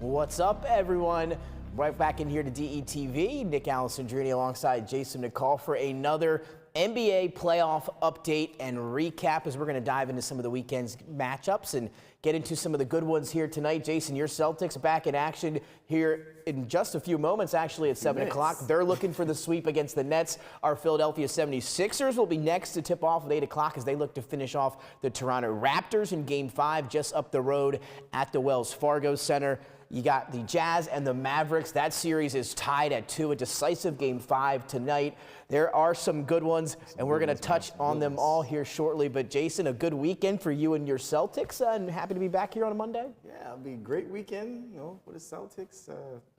What's up, everyone? Right back in here to DETV. Nick Alessandrini alongside Jason McCall for another NBA playoff update and recap as we're going to dive into some of the weekend's matchups and get into some of the good ones here tonight. Jason, your Celtics back in action here in just a few moments, actually at 7 o'clock. They're looking for the sweep against the Nets. Our Philadelphia 76ers will be next to tip off at 8 o'clock as they look to finish off the Toronto Raptors in Game 5 just up the road at the Wells Fargo Center. You got the Jazz and the Mavericks. That series is tied at 2, a decisive Game 5 tonight. There are some good ones, and we're going to touch on them all here shortly. But, Jason, a good weekend for you and your Celtics, and happy to be back here on a Monday? Yeah, it'll be a great weekend, for the Celtics.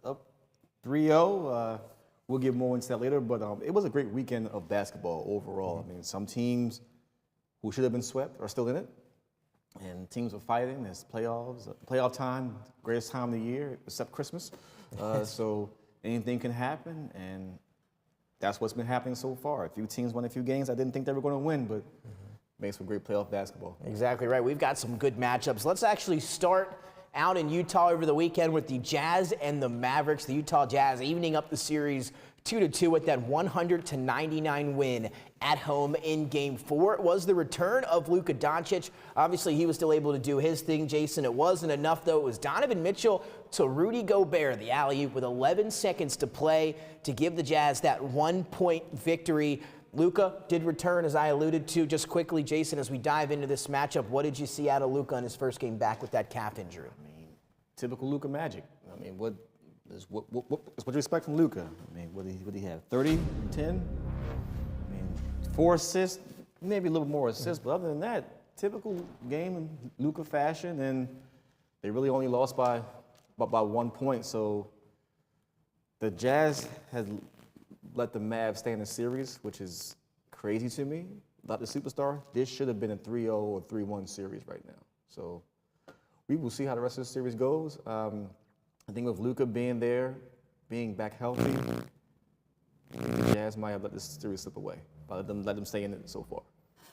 Up 3-0. We'll get more into that later, but it was a great weekend of basketball overall. I mean, some teams who should have been swept are still in it. And teams are fighting. It's playoff time, greatest time of the year, except Christmas. So anything can happen, and that's what's been happening so far. A few teams won a few games I didn't think they were going to win, but makes for great playoff basketball. Exactly right. We've got some good matchups. Let's actually start out in Utah over the weekend with the Jazz and the Mavericks. The Utah Jazz evening up the series 2-2 with that 100-99 win at home in Game 4. It was the return of Luka Doncic. Obviously, he was still able to do his thing, Jason. It wasn't enough, though. It was Donovan Mitchell to Rudy Gobert, the alley-oop, with 11 seconds to play to give the Jazz that one-point victory. Luka did return, as I alluded to. Just quickly, Jason, as we dive into this matchup, what did you see out of Luka in his first game back with that calf injury? I mean, typical Luka magic. I mean, what you expect from Luka? I mean, what did he have? 30, 10? I mean, 4 assists, maybe a little more assists, but other than that, typical game in Luka fashion, and they really only lost by 1 point. So the Jazz had let the Mavs stay in the series, which is crazy to me. Without the superstar, this should have been a 3-0 or 3-1 series right now. So we will see how the rest of the series goes. I think with Luka being there, being back healthy, the Jazz might have let this series slip away. But let them stay in it so far.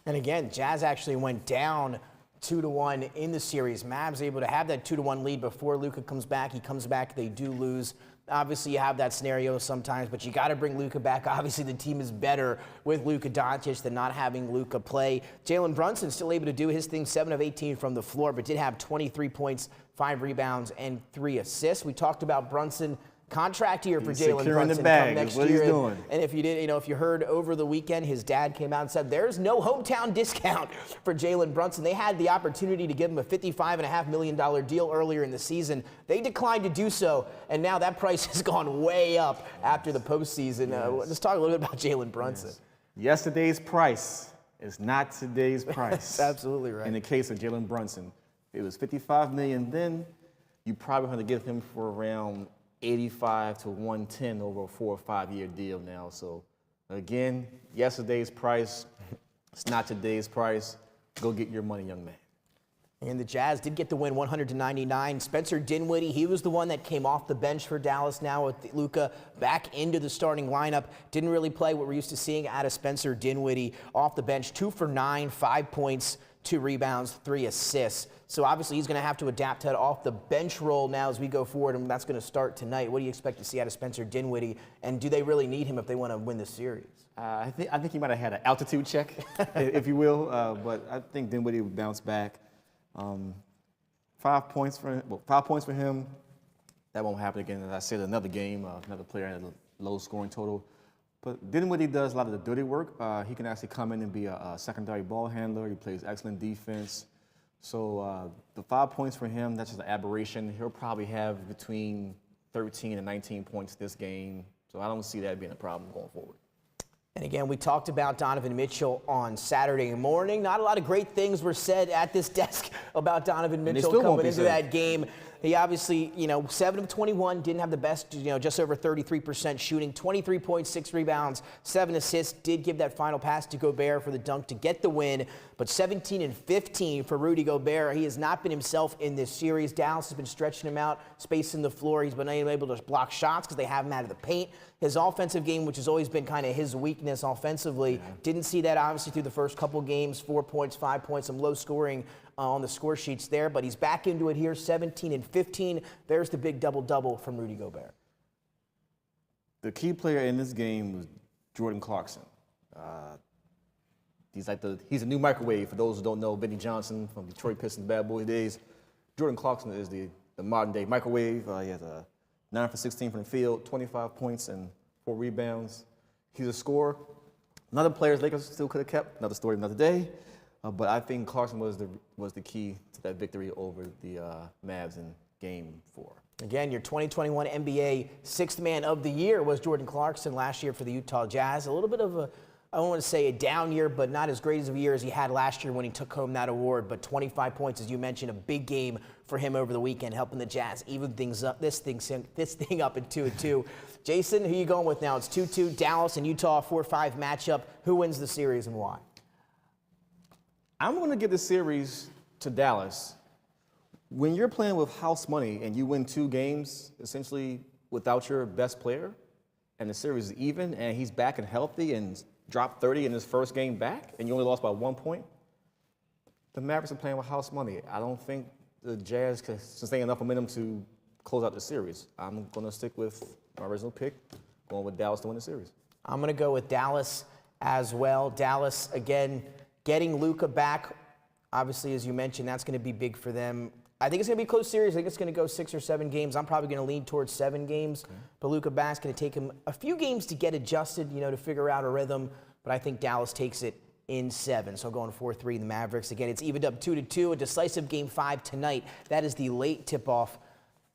And again, Jazz actually went down 2-1 in the series. Mavs able to have that 2-1 lead before Luka comes back. He comes back, they do lose. Obviously, you have that scenario sometimes, but you got to bring Luka back. Obviously, the team is better with Luka Doncic than not having Luka play. Jalen Brunson still able to do his thing, 7 of 18 from the floor, but did have 23 points, 5 rebounds, and 3 assists. We talked about Brunson. Contract year for Jalen Brunson come next year. And if you did, if you heard over the weekend, his dad came out and said there's no hometown discount for Jalen Brunson. They had the opportunity to give him a $55.5 million deal earlier in the season. They declined to do so, and now that price has gone way up after the postseason. Let's talk a little bit about Jalen Brunson. Yesterday's price is not today's price. That's absolutely right. In the case of Jalen Brunson, if it was $55 million then, you probably had to give him for around 85 to 110 over a 4 or 5 year deal now. So again, yesterday's price, it's not today's price. Go get your money, young man. And the Jazz did get the win 100-99. Spencer Dinwiddie, he was the one that came off the bench for Dallas now with Luka back into the starting lineup. Didn't really play what we're used to seeing out of Spencer Dinwiddie off the bench. 2 for 9, 5 points, 2 rebounds, 3 assists. So obviously he's going to have to adapt to that off the bench role now as we go forward, and that's going to start tonight. What do you expect to see out of Spencer Dinwiddie, and do they really need him if they want to win the series? I think he might have had an altitude check, if you will, but I think Dinwiddie will bounce back. 5 points for him. Well, 5 points for him. That won't happen again. As I said, another game, another player had a low scoring total. But Dinwiddie does a lot of the dirty work. He can actually come in and be a secondary ball handler. He plays excellent defense. So the 5 points for him, that's just an aberration. He'll probably have between 13 and 19 points this game. So I don't see that being a problem going forward. And again, we talked about Donovan Mitchell on Saturday morning. Not a lot of great things were said at this desk about Donovan Mitchell coming into that game. He obviously, 7 of 21, didn't have the best, just over 33% shooting, 23.6 rebounds, 7 assists, did give that final pass to Gobert for the dunk to get the win, but 17 and 15 for Rudy Gobert. He has not been himself in this series. Dallas has been stretching him out, spacing the floor. He's been able to block shots because they have him out of the paint. His offensive game, which has always been kind of his weakness offensively, didn't see that obviously through the first couple games, 4 points, 5 points, some low scoring on the score sheets there, but he's back into it here, 17 and 15. There's the big double-double from Rudy Gobert. The key player in this game was Jordan Clarkson. He's a new microwave. For those who don't know, Benny Johnson from Detroit Pistons Bad Boy days. Jordan Clarkson is the modern-day microwave. He has a 9 for 16 from the field, 25 points and 4 rebounds. He's a scorer. Another player Lakers still could have kept. Another story, another day. But I think Clarkson was the key to that victory over the Mavs in Game 4. Again, your 2021 NBA Sixth Man of the Year was Jordan Clarkson last year for the Utah Jazz. A little bit of a, I don't want to say a down year, but not as great of a year as he had last year when he took home that award. But 25 points, as you mentioned, a big game for him over the weekend, helping the Jazz even things up. This thing up in 2-2. Jason, who are you going with now? It's 2-2. Dallas and Utah, 4-5 matchup. Who wins the series and why? I'm going to give the series to Dallas. When you're playing with house money and you win 2 games, essentially without your best player, and the series is even, and he's back and healthy and dropped 30 in his first game back, and you only lost by 1 point, the Mavericks are playing with house money. I don't think the Jazz can sustain enough momentum to close out the series. I'm going to stick with my original pick, going with Dallas to win the series. I'm going to go with Dallas as well. Dallas, again, getting Luka back. Obviously, as you mentioned, that's going to be big for them. I think it's going to be a close series. I think it's going to go 6 or 7 games. I'm probably going to lean towards 7 games. Okay. But Luka back's going to take him a few games to get adjusted, to figure out a rhythm. But I think Dallas takes it in 7. So going 4-3, the Mavericks. Again, it's evened up 2-2. A decisive Game 5 tonight. That is the late tip-off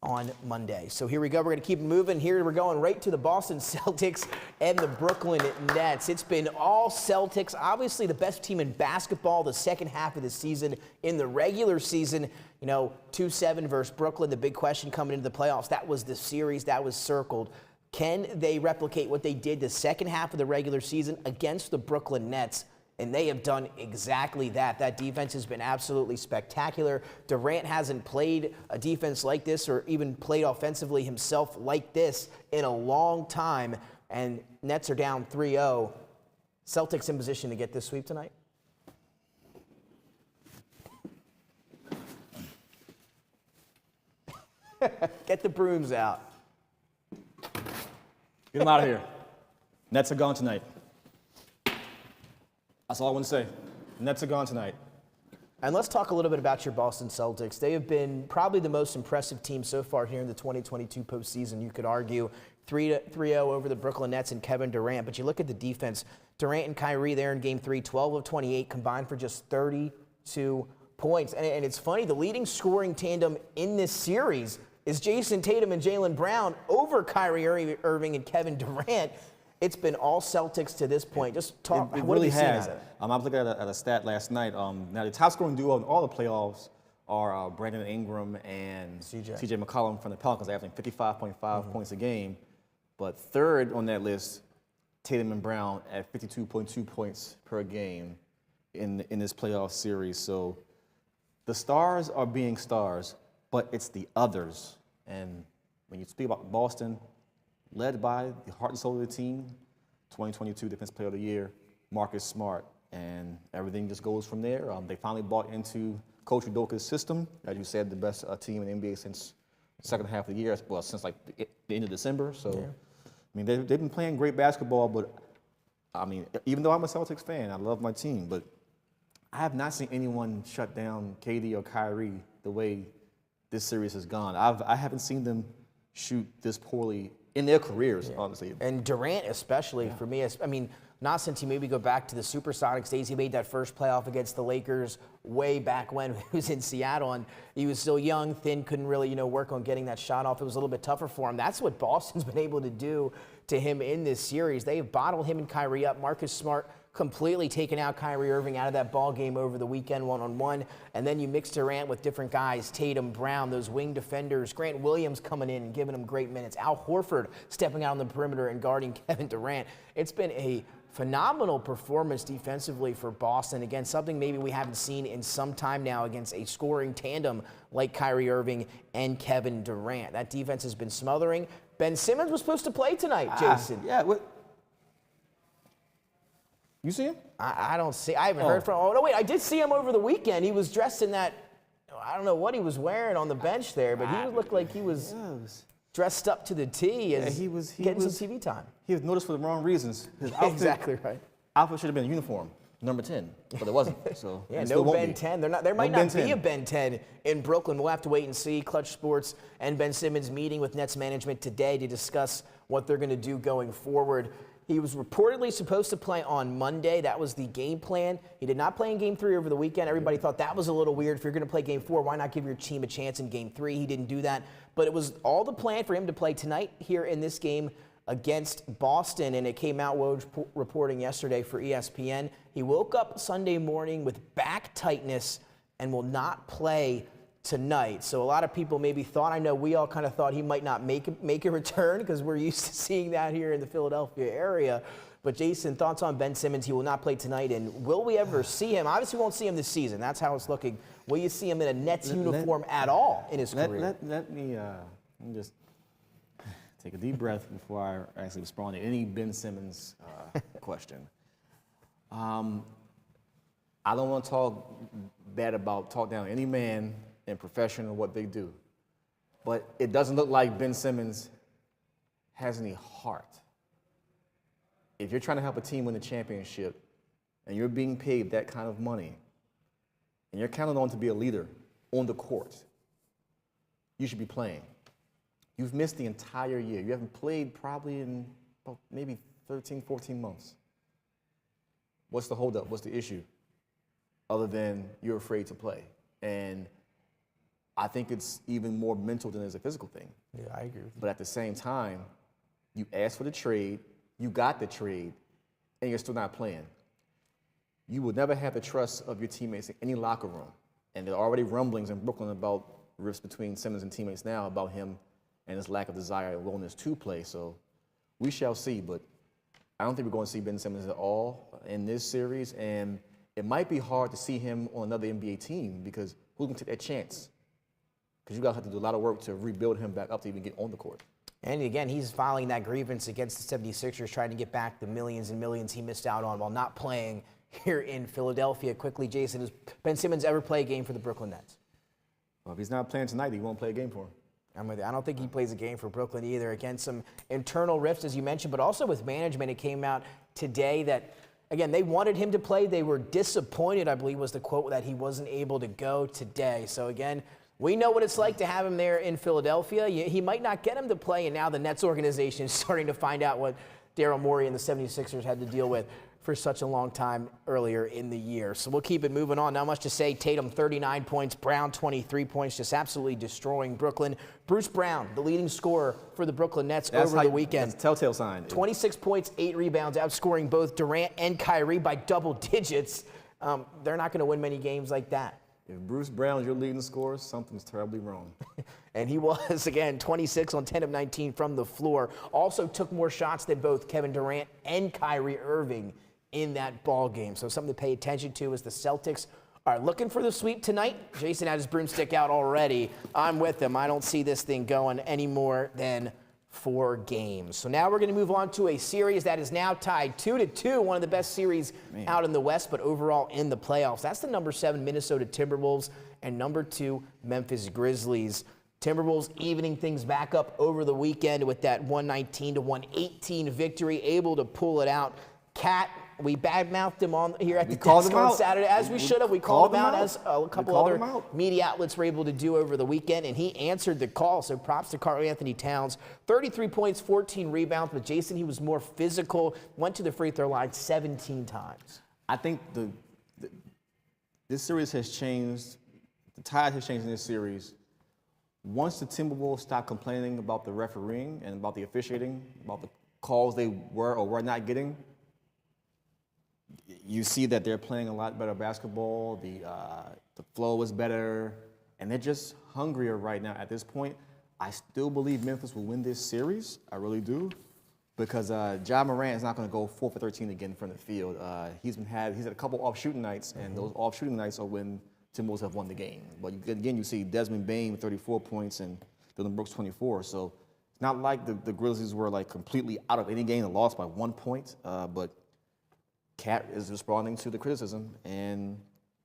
on Monday. So here we go. We're going to keep moving. Here we're going right to the Boston Celtics and the Brooklyn Nets. It's been all Celtics. Obviously the best team in basketball the second half of the season. In the regular season, 2-7 versus Brooklyn. The big question coming into the playoffs, that was the series that was circled. Can they replicate what they did the second half of the regular season against the Brooklyn Nets? And they have done exactly that. That defense has been absolutely spectacular. Durant hasn't played a defense like this or even played offensively himself like this in a long time. And Nets are down 3-0. Celtics in position to get this sweep tonight? Get the brooms out. Get them out of here. Nets are gone tonight. That's all I want to say. Nets are gone tonight. And let's talk a little bit about your Boston Celtics. They have been probably the most impressive team so far here in the 2022 postseason. You could argue 3-0 over the Brooklyn Nets and Kevin Durant. But you look at the defense. Durant and Kyrie there in Game 3, 12 of 28, combined for just 32 points. And it's funny, the leading scoring tandem in this series is Jason Tatum and Jaylen Brown over Kyrie Irving and Kevin Durant. It's been all Celtics to this point. Just talk. It really has. I was looking at a stat last night. Now, the top-scoring duo in all the playoffs are Brandon Ingram and CJ McCollum from the Pelicans, averaging 55.5 points a game. But third on that list, Tatum and Brown at 52.2 points per game in this playoff series. So the stars are being stars, but it's the others. And when you speak about Boston, led by the heart and soul of the team, 2022 Defensive Player of the Year, Marcus Smart, and everything just goes from there. They finally bought into Coach Udoka's system. As you said, the best team in the NBA since the second half of the year, well, since like the end of December. So, yeah. I mean, they've been playing great basketball, but I mean, even though I'm a Celtics fan, I love my team, but I have not seen anyone shut down KD or Kyrie the way this series has gone. I haven't seen them shoot this poorly in their careers, honestly. And Durant especially, for me, I mean, not since he maybe go back to the Supersonics days. He made that first playoff against the Lakers way back when he was in Seattle, and he was still young, thin, couldn't really, work on getting that shot off. It was a little bit tougher for him. That's what Boston's been able to do to him in this series. They have bottled him and Kyrie up. Marcus Smart completely taken out Kyrie Irving out of that ball game over the weekend one-on-one. And then you mix Durant with different guys, Tatum, Brown, those wing defenders, Grant Williams coming in and giving him great minutes, Al Horford stepping out on the perimeter and guarding Kevin Durant. It's been a phenomenal performance defensively for Boston. Again, something maybe we haven't seen in some time now against a scoring tandem like Kyrie Irving and Kevin Durant. That defense has been smothering. Ben Simmons was supposed to play tonight, Jason. Yeah. You see him? I don't see. I haven't heard from. Oh no, wait! I did see him over the weekend. He was dressed in that. I don't know what he was wearing on the bench there, but he looked like he was dressed up to the T. As he was getting some TV time. He was noticed for the wrong reasons. His outfit, exactly right. Outfit should have been a uniform, number 10, but it wasn't. So yeah, no Ben 10. There might not be a Ben 10 in Brooklyn. We'll have to wait and see. Clutch Sports and Ben Simmons meeting with Nets management today to discuss what they're going to do going forward. He was reportedly supposed to play on Monday. That was the game plan. He did not play in Game 3 over the weekend. Everybody thought that was a little weird. If you're going to play Game 4, why not give your team a chance in Game 3? He didn't do that. But it was all the plan for him to play tonight here in this game against Boston, and it came out, Woj reporting yesterday for ESPN. He woke up Sunday morning with back tightness and will not play tonight. So a lot of people maybe thought, I know we all kind of thought he might not make a return because we're used to seeing that here in the Philadelphia area. But Jason, thoughts on Ben Simmons? He will not play tonight, and will we ever see him? Obviously, we won't see him this season. That's how it's looking. Will you see him in a Nets uniform at all in his career? Let me just take a deep breath before I actually respond to any Ben Simmons question. I don't want to talk down any man in profession or what they do, but it doesn't look like Ben Simmons has any heart. If you're trying to help a team win the championship and you're being paid that kind of money and you're counted on to be a leader on the court, you should be playing. You've missed the entire year. You haven't played probably in about maybe 13, 14 months. What's the holdup? What's the issue? Other than you're afraid to play. And I think it's even more mental than it's a physical thing. Yeah, I agree with you. But at the same time, you asked for the trade, you got the trade, and you're still not playing. You will never have the trust of your teammates in any locker room. And there are already rumblings in Brooklyn about rifts between Simmons and teammates now about him and his lack of desire and willingness to play. So we shall see, but I don't think we're going to see Ben Simmons at all in this series, and it might be hard to see him on another NBA team because who's going to take that chance? Because you're going to have to do a lot of work to rebuild him back up to even get on the court. And again, he's filing that grievance against the 76ers, trying to get back the millions and millions he missed out on while not playing here in Philadelphia. Quickly, Jason, does Ben Simmons ever play a game for the Brooklyn Nets? Well, if he's not playing tonight, he won't play a game for him. I don't think he plays a game for Brooklyn either. Again, some internal rifts, as you mentioned, but also with management. It came out today that, again, they wanted him to play. They were disappointed, I believe was the quote, that he wasn't able to go today. So, again, we know what it's like to have him there in Philadelphia. He might not get him to play, and now the Nets organization is starting to find out what Daryl Morey and the 76ers had to deal with for such a long time earlier in the year. So we'll keep it moving on. Not much to say. Tatum, 39 points. Brown, 23 points, just absolutely destroying Brooklyn. Bruce Brown, the leading scorer for the Brooklyn Nets over the weekend. That's a telltale sign. 26 points, 8 rebounds, outscoring both Durant and Kyrie by double digits. They're not going to win many games like that. If Bruce Brown's your leading scorer, something's terribly wrong. And he was, again, 26 on 10 of 19 from the floor. Also took more shots than both Kevin Durant and Kyrie Irving in that ball game. So something to pay attention to as the Celtics are looking for the sweep tonight. Jason had his broomstick out already. I'm with him. I don't see this thing going any more than 4 games. So now we're going to move on to a series that is now tied 2-2, one of the best series out in the West, but overall in the playoffs. That's the number 7 Minnesota Timberwolves and number 2 Memphis Grizzlies. Timberwolves evening things back up over the weekend with that 119-118 victory, able to pull it out. Cat, we badmouthed him on here at the desk on Saturday, as we should have. We called him out, as a couple other media outlets were able to do over the weekend, and he answered the call. So props to Karl Anthony Towns. 33 points, 14 rebounds. But Jason, he was more physical, went to the free throw line 17 times. I think this series has changed. The tide has changed in this series. Once the Timberwolves stopped complaining about the refereeing and about the officiating, about the calls they were or were not getting, you see that they're playing a lot better basketball. The flow is better, and they're just hungrier right now at this point. I still believe Memphis will win this series. I really do, because Ja Morant is not going to go 4 for 13 again from the field. He's had a couple off shooting nights, and those off shooting nights are when Timberwolves have won the game. But again, you see Desmond Bane with 34 points and Dillon Brooks 24. So it's not like the Grizzlies were like completely out of any game and lost by 1 point, but Cat is responding to the criticism, and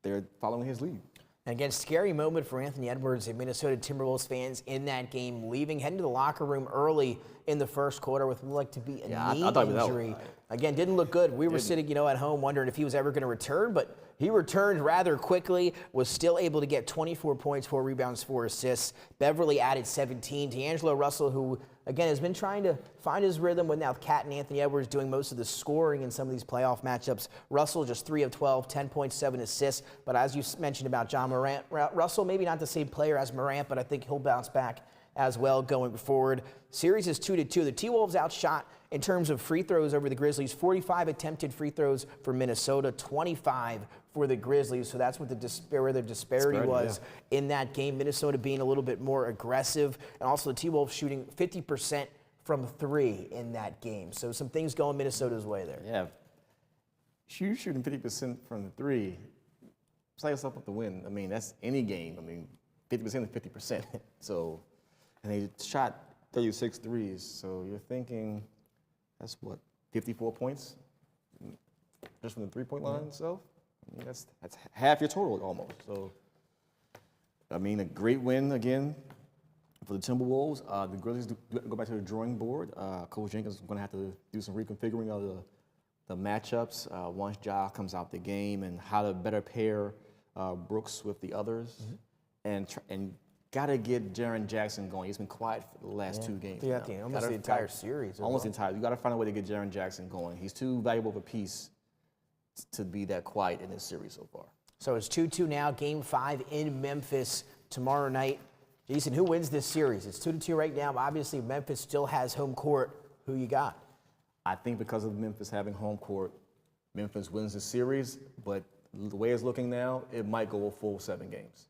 they're following his lead. And again, scary moment for Anthony Edwards and Minnesota Timberwolves fans in that game, leaving, heading to the locker room early in the first quarter with what looked like to be a knee injury. Again, didn't look good. We were sitting, at home wondering if he was ever going to return, but he returned rather quickly, was still able to get 24 points, 4 rebounds, 4 assists. Beverly added 17. Deangelo Russell, who, again, has been trying to find his rhythm with now Cat and Anthony Edwards doing most of the scoring in some of these playoff matchups. Russell just 3 of 12, 10.7 assists. But as you mentioned about John Morant, Russell maybe not the same player as Morant, but I think he'll bounce back as well going forward. Series is 2-2. The T-Wolves outshot in terms of free throws over the Grizzlies. 45 attempted free throws for Minnesota, 25 for the Grizzlies. So that's what where the disparity was in that game. Minnesota being a little bit more aggressive, and also the T-Wolves shooting 50% from 3 in that game. So some things going Minnesota's way there. Yeah, shooting 50% from the 3. Set yourself up to win. I mean, that's any game. I mean, 50% is 50%. So, and they shot 36 threes. So you're thinking, that's what, 54 points just from the three-point line itself? I mean, that's half your total almost. So, I mean, a great win again for the Timberwolves. The Grizzlies go back to the drawing board. Coach Jenkins is going to have to do some reconfiguring of the matchups once Ja comes out the game, and how to better pair Brooks with the others, and got to get Jaren Jackson going. He's been quiet for the last 2 games. Yeah, almost the entire series. Almost the entire. You got to find a way to get Jaren Jackson going. He's too valuable of a piece to be that quiet in this series so far. So it's 2-2 now. Game 5 in Memphis tomorrow night. Jason, who wins this series? It's 2-2 right now. Obviously, Memphis still has home court. Who you got? I think because of Memphis having home court, Memphis wins the series. But the way it's looking now, it might go a full 7 games.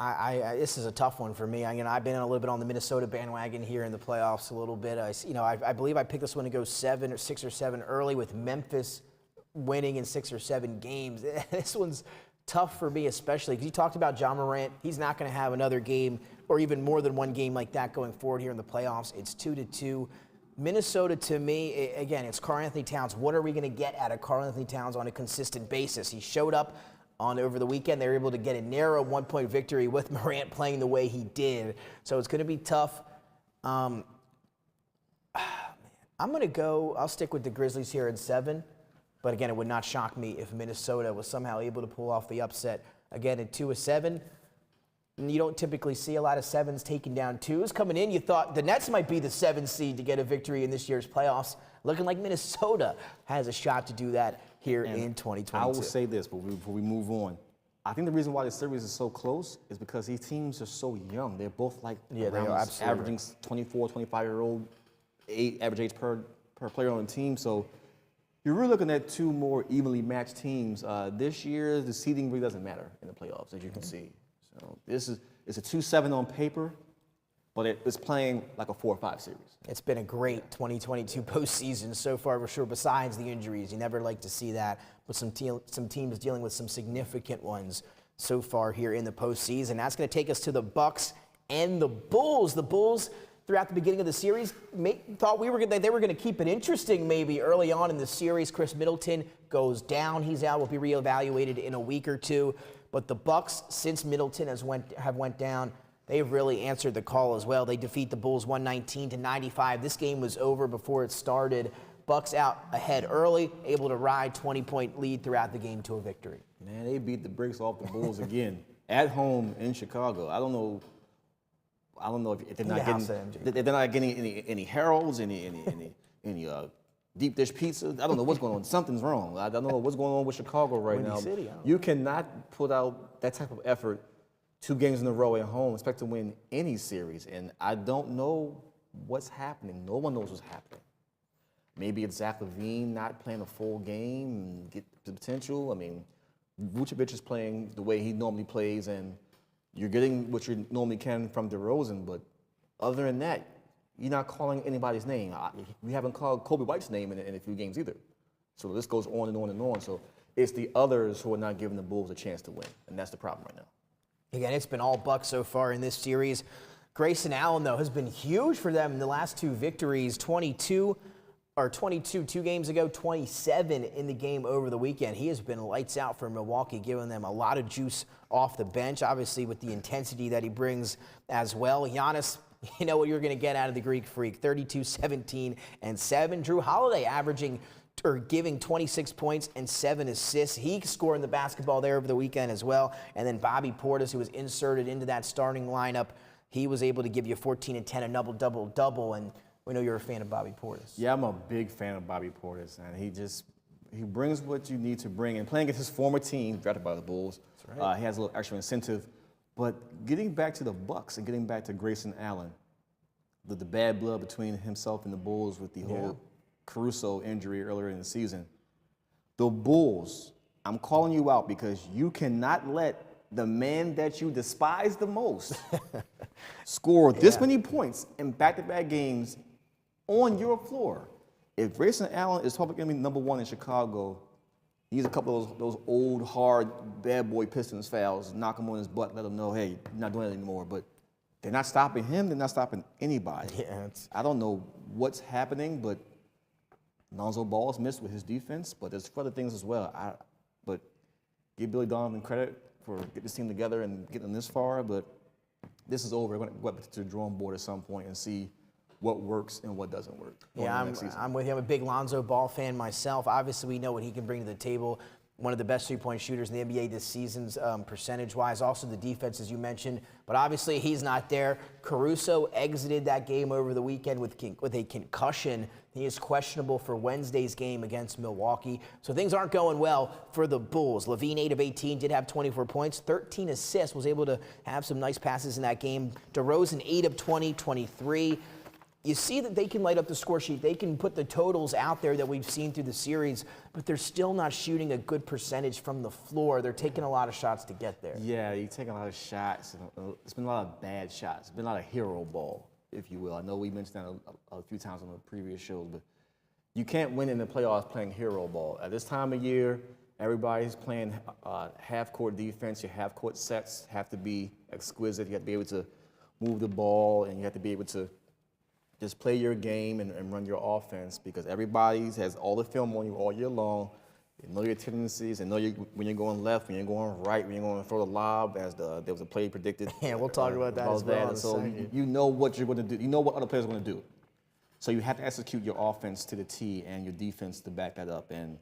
This is a tough one for me. I've been a little bit on the Minnesota bandwagon here in the playoffs a little bit. I believe I picked this one to go 6 or 7 early, with Memphis winning in 6 or 7 games. This one's tough for me, especially because you talked about John Morant. He's not going to have another game or even more than one game like that going forward here in the playoffs. It's 2-2. Minnesota, to me, again, it's Karl-Anthony Towns. What are we going to get out of Karl-Anthony Towns on a consistent basis? He showed up over the weekend. They were able to get a narrow 1-point victory with Morant playing the way he did. So it's going to be tough. I'm going to go, I'll stick with the Grizzlies here in 7. But again, it would not shock me if Minnesota was somehow able to pull off the upset again at 2-7. And you don't typically see a lot of 7s taking down 2s. Coming in, you thought the Nets might be the 7th seed to get a victory in this year's playoffs. Looking like Minnesota has a shot to do that here in 2022. I will say this before we move on. I think the reason why the series is so close is because these teams are so young. They're both they are averaging 24, 25-year-old average age per player on the team. So you're really looking at 2 more evenly matched teams. This year, the seeding really doesn't matter in the playoffs, as you can see. So it's a 2-7 on paper, but it's playing like a 4-5 series. It's been a great 2022 postseason so far, for sure, besides the injuries. You never like to see that, but some teams dealing with some significant ones so far here in the postseason. That's going to take us to the Bucks and the Bulls. The Bulls, throughout the beginning of the series, thought they were going to keep it interesting maybe early on in the series. Chris Middleton goes down. He's out. Will be reevaluated in a week or 2. But the Bucks, since Middleton have went down, they've really answered the call as well. They defeat the Bulls 119-95. This game was over before it started. Bucks out ahead early, able to ride 20-point lead throughout the game to a victory. Man, they beat the brakes off the Bulls again at home in Chicago. I don't know if they're not getting any heralds, any deep dish pizza. I don't know what's going on. Something's wrong. I don't know what's going on with Chicago right now. You cannot put out that type of effort 2 games in a row at home, expect to win any series. And I don't know what's happening. No one knows what's happening. Maybe it's Zach LaVine not playing a full game and get the potential. I mean, Vucevic is playing the way he normally plays, and you're getting what you normally can from DeRozan. But other than that, you're not calling anybody's name. We haven't called Kobe White's name in a few games either. So this goes on and on and on. So it's the others who are not giving the Bulls a chance to win, and that's the problem right now. Again, it's been all Bucks so far in this series. Grayson Allen, though, has been huge for them in the last 2 victories. 22 22 2 games ago, 27 in the game over the weekend. He has been lights out for Milwaukee, giving them a lot of juice off the bench, obviously with the intensity that he brings as well. Giannis, you know what you're going to get out of the Greek Freak, 32, 17, and 7. Drew Holiday averaging or giving 26 points and 7 assists. He scoring the basketball there over the weekend as well. And then Bobby Portis, who was inserted into that starting lineup, he was able to give you 14 and 10, a double-double. And we know you're a fan of Bobby Portis. Yeah, I'm a big fan of Bobby Portis, and he brings what you need to bring. And playing against his former team, drafted by the Bulls, That's right. he has a little extra incentive. But getting back to the Bucks and getting back to Grayson Allen, the bad blood between himself and the Bulls with the whole Caruso injury earlier in the season, the Bulls, I'm calling you out because you cannot let the man that you despise the most score this many points in back-to-back games on your floor. If Grayson Allen is probably going to be number 1 in Chicago, he needs a couple of those old, hard, bad boy Pistons fouls, knock him on his butt, let him know, hey, you're not doing it anymore. But they're not stopping him. They're not stopping anybody. Yeah, I don't know what's happening, but Lonzo Ball's missed with his defense, but there's other things as well. But give Billy Donovan credit for getting this team together and getting this far, but this is over. We're going to go up to the drawing board at some point and see what works and what doesn't work. Yeah, I'm with you. I'm a big Lonzo Ball fan myself. Obviously, we know what he can bring to the table. One of the best three-point shooters in the NBA this season's percentage-wise. Also the defense, as you mentioned. But obviously, he's not there. Caruso exited that game over the weekend with a concussion. He is questionable for Wednesday's game against Milwaukee. So things aren't going well for the Bulls. LaVine, 8 of 18, did have 24 points, 13 assists, was able to have some nice passes in that game. DeRozan, 8 of 20, 23. You see that they can light up the score sheet. They can put the totals out there that we've seen through the series, but they're still not shooting a good percentage from the floor. They're taking a lot of shots to get there. Yeah, you're taking a lot of shots. It's been a lot of bad shots. It's been a lot of hero ball, if you will. I know we mentioned that a few times on the previous shows, but you can't win in the playoffs playing hero ball. At this time of year, everybody's playing half-court defense. Your half-court sets have to be exquisite. You have to be able to move the ball, and you have to be able to just play your game and run your offense, because everybody has all the film on you all year long. They know your tendencies, and know when you're going left, when you're going right, when you're going to throw the lob, as there was a play predicted. Yeah, we'll talk about that as well. So you know what you're going to do. You know what other players are going to do. So you have to execute your offense to the T and your defense to back that up, and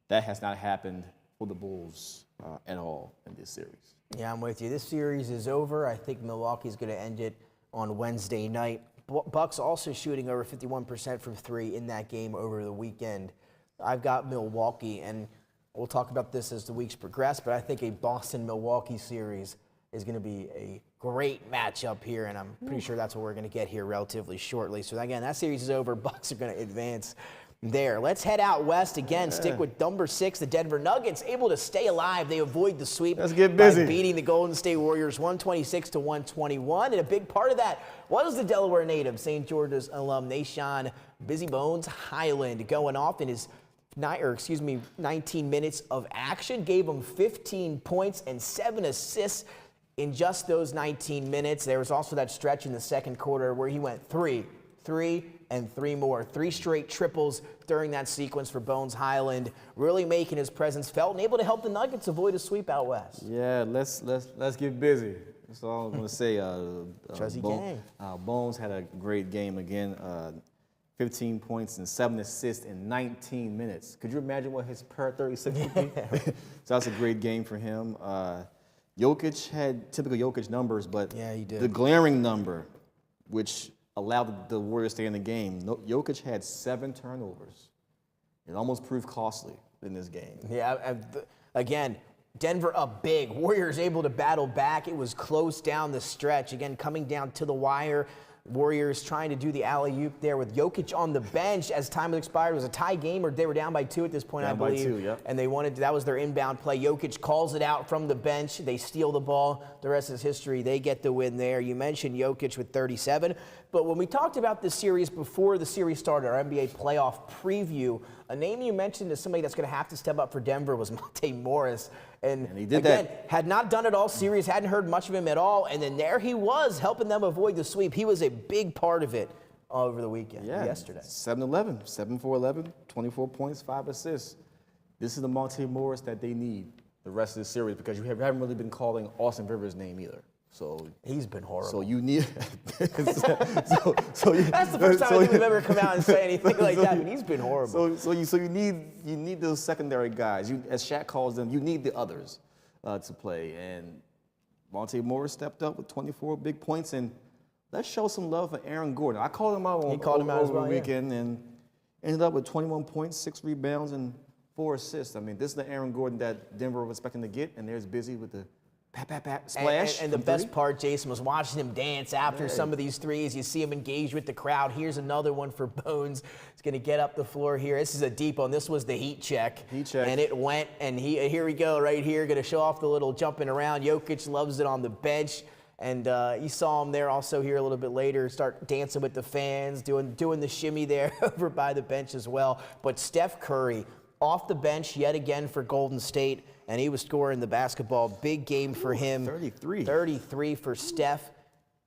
that has not happened for the Bulls at all in this series. Yeah, I'm with you. This series is over. I think Milwaukee's going to end it on Wednesday night. Bucks also shooting over 51% from 3 in that game over the weekend. I've got Milwaukee, and we'll talk about this as the weeks progress, but I think a Boston-Milwaukee series is going to be a great matchup here, and I'm pretty sure that's what we're going to get here relatively shortly. So, again, that series is over. Bucks are going to advance there. Let's head out west again. Stick with number 6, the Denver Nuggets, able to stay alive. They avoid the sweep. Let's get busy. By beating the Golden State Warriors 126-121. And a big part of that was the Delaware native, St. George's alum, Nashawn Busy Bones Highland, going off in his 19 minutes of action. Gave him 15 points and 7 assists in just those 19 minutes. There was also that stretch in the second quarter where he went 3, and 3 more. 3 straight triples during that sequence for Bones Highland, really making his presence felt and able to help the Nuggets avoid a sweep out west. Yeah, let's get busy. That's all I'm going to say. Bones had a great game again. 15 points and 7 assists in 19 minutes. Could you imagine what his per 36 would be? So that's a great game for him. Jokic had typical Jokic numbers, but yeah, he did. The glaring number, which allowed the Warriors to stay in the game, Jokic had 7 turnovers. It almost proved costly in this game. Yeah, again, Denver up big. Warriors able to battle back. It was close down the stretch. Again, coming down to the wire. Warriors trying to do the alley-oop there with Jokic on the bench as time expired. It was a tie game, or they were down by 2 at this point, I believe. Down by 2, yep. And they wanted that was their inbound play. Jokic calls it out from the bench. They steal the ball. The rest is history. They get the win there. You mentioned Jokic with 37. But when we talked about this series before the series started, our NBA playoff preview, a name you mentioned as somebody that's going to have to step up for Denver was Monte Morris. And he did again, that. had not done it all series, hadn't heard much of him at all, and then there he was helping them avoid the sweep. He was a big part of it. over the weekend, yesterday. 7-11, 7 for 11, 24 points, 5 assists. This is the Monte Morris that they need the rest of the series because you haven't really been calling Austin Rivers' name either. So he's been horrible. So you need. That's the first time I think we've ever come out and say anything like that. But he's been horrible. So you need those secondary guys. As Shaq calls them, you need the others to play. And Monte Morris stepped up with 24 big points. And let's show some love for Aaron Gordon. I called him out over the weekend and ended up with 21 points, 6 rebounds, and 4 assists. I mean, this is the Aaron Gordon that Denver was expecting to get, and there's busy with the splash. And the best part, Jason, was watching him dance after some of these threes. You see him engage with the crowd. Here's another one for Bones. He's going to get up the floor here. This is a deep one. This was the heat check. And it went, and here we go right here. Going to show off the little jumping around. Jokic loves it on the bench. And you saw him there also here a little bit later start dancing with the fans, doing the shimmy there over by the bench as well. But Steph Curry off the bench yet again for Golden State. And he was scoring the basketball. Big game for him. 33 for Steph.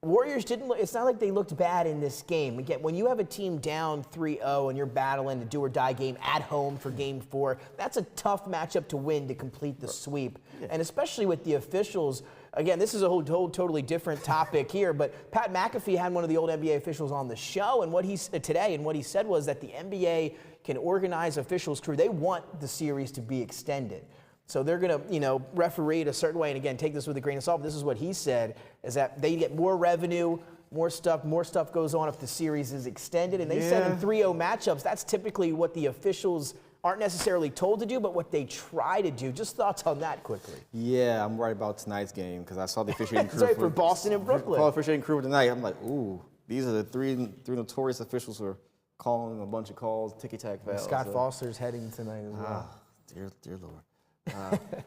Warriors didn't look, it's not like they looked bad in this game. Again, when you have a team down 3-0 and you're battling a do-or-die game at home for Game 4, that's a tough matchup to win to complete the sweep. And especially with the officials. Again, this is a whole totally different topic here, but Pat McAfee had one of the old NBA officials on the show, and what he said was that the NBA can organize officials' crew. They want the series to be extended. So they're going to, referee it a certain way. And again, take this with a grain of salt. But this is what he said, is that they get more revenue, more stuff goes on if the series is extended. And they said in 3-0 matchups, that's typically what the officials aren't necessarily told to do, but what they try to do. Just thoughts on that quickly. Yeah, I'm right about tonight's game because I saw the officiating crew. That's right, for Boston and Brooklyn. For officiating crew tonight, I'm like, ooh, these are the three notorious officials who are calling a bunch of calls, ticky-tack fouls. Scott Foster's heading tonight as well. Dear Lord.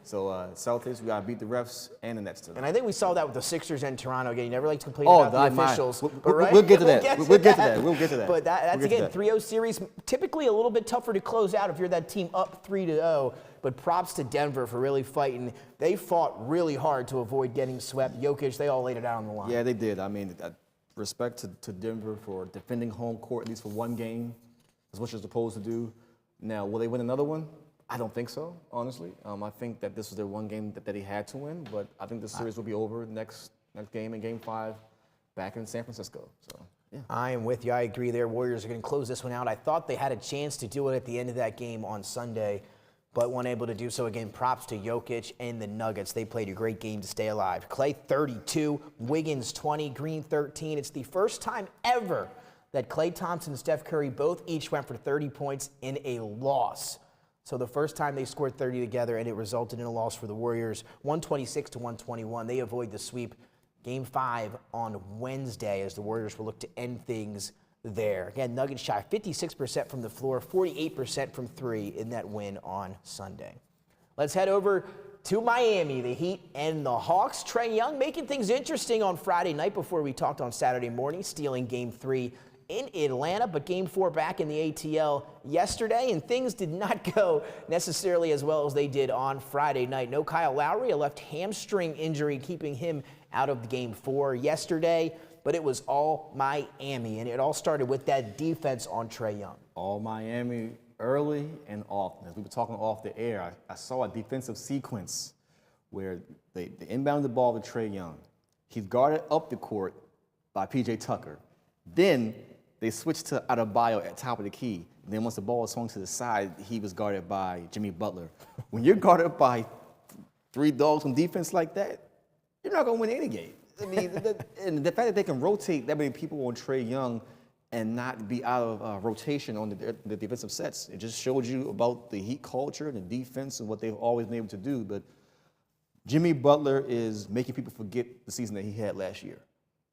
So Celtics, we got to beat the refs and the Nets tonight. And I think we saw that with the Sixers and Toronto. Again, you never like to complain about the officials. We'll get to that. We'll get to that. But that's, again, 3-0 series, typically a little bit tougher to close out if you're that team up 3-0. But props to Denver for really fighting. They fought really hard to avoid getting swept. Jokic, they all laid it out on the line. Yeah, they did. I mean, respect to Denver for defending home court, at least for one game. That's what you're supposed to do. Now, will they win another one? I don't think so, honestly. I think that this was their one game that they had to win, but I think the series will be over next game in Game 5 back in San Francisco. So, yeah. I am with you. I agree there. Warriors are going to close this one out. I thought they had a chance to do it at the end of that game on Sunday, but weren't able to do so. Again, props to Jokic and the Nuggets. They played a great game to stay alive. Klay 32, Wiggins 20, Green 13. It's the first time ever that Klay Thompson and Steph Curry both each went for 30 points in a loss. So the first time they scored 30 together, and it resulted in a loss for the Warriors, 126-121. They avoid the sweep. Game 5 on Wednesday as the Warriors will look to end things there. Again, Nuggets shy 56% from the floor, 48% from 3 in that win on Sunday. Let's head over to Miami, the Heat and the Hawks. Trae Young making things interesting on Friday night before we talked on Saturday morning, stealing Game 3 in Atlanta, but Game 4 back in the ATL yesterday, and things did not go necessarily as well as they did on Friday night. No Kyle Lowry, a left hamstring injury keeping him out of Game 4 yesterday, but it was all Miami, and it all started with that defense on Trae Young. All Miami early and often. As we were talking off the air, I saw a defensive sequence where they inbounded the ball to Trae Young. He's guarded up the court by P.J. Tucker. Then they switched to Adebayo at top of the key. And then once the ball was swung to the side, he was guarded by Jimmy Butler. When you're guarded by 3 dogs on defense like that, you're not going to win any game. I mean, and the fact that they can rotate that many people on Trae Young and not be out of rotation on the defensive sets, it just showed you about the Heat culture and the defense and what they've always been able to do. But Jimmy Butler is making people forget the season that he had last year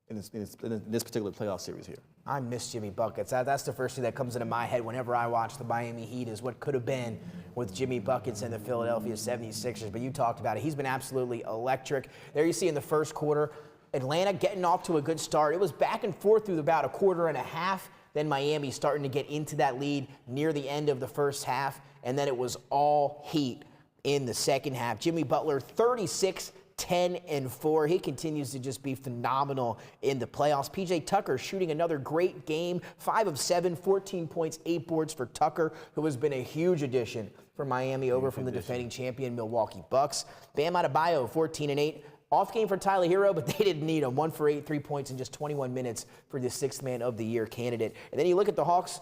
in this particular playoff series here. I miss Jimmy Buckets. That's the first thing that comes into my head whenever I watch the Miami Heat is what could have been with Jimmy Buckets and the Philadelphia 76ers. But you talked about it. He's been absolutely electric. There you see in the first quarter, Atlanta getting off to a good start. It was back and forth through about a quarter and a half. Then Miami starting to get into that lead near the end of the first half. And then it was all Heat in the second half. Jimmy Butler, 36, 10-4. He continues to just be phenomenal in the playoffs. PJ Tucker shooting another great game, 5 of 7, 14 points, 8 boards for Tucker, who has been a huge addition for Miami over from the defending champion Milwaukee Bucks. Bam Adebayo, 14 and 8. Off game for Tyler Hero, but they didn't need him. 1 for 8, 3 points in just 21 minutes for the 6th Man of the Year candidate. And then you look at the Hawks,